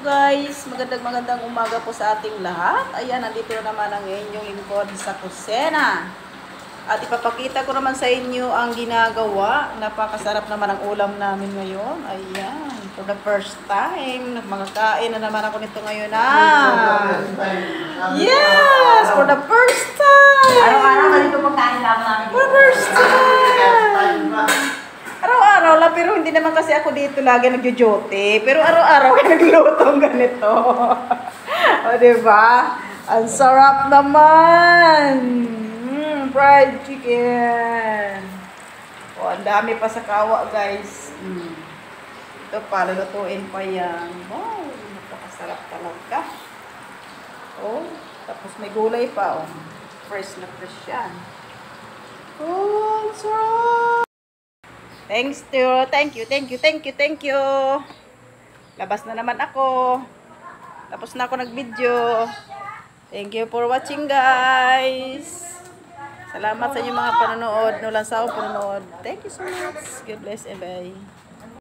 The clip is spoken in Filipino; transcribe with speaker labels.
Speaker 1: guys, magandang umaga po sa ating lahat. Ayan, nandito naman ang inyong lingkod sa kusena. At ipapakita ko naman sa inyo ang ginagawa. Napakasarap naman ang ulam namin ngayon. Ayan, for the first time, makakain na naman ako nito ngayon. Yes, for the first time.
Speaker 2: Araw-araw ganito pagkain lang namin.
Speaker 1: For the first time. Araw-araw lang, pero hindi naman kasi ako dito lagi nagjo-jote. Pero araw-araw ay naglutong ganito. O, diba? Ang sarap naman! Fried chicken. O, ang dami pa sa kawa, guys. Ito pa, lulutuin pa yan. Wow, napakasarap talaga. O, tapos may gulay pa, o. Fresh na fresh yan. Oh, ang sarap! Thank you. Labas na naman ako. Tapos na ako nag-video. Thank you for watching, guys. Salamat sa inyong mga panonood. Walang sawang panonood. Thank you so much. God bless and bye.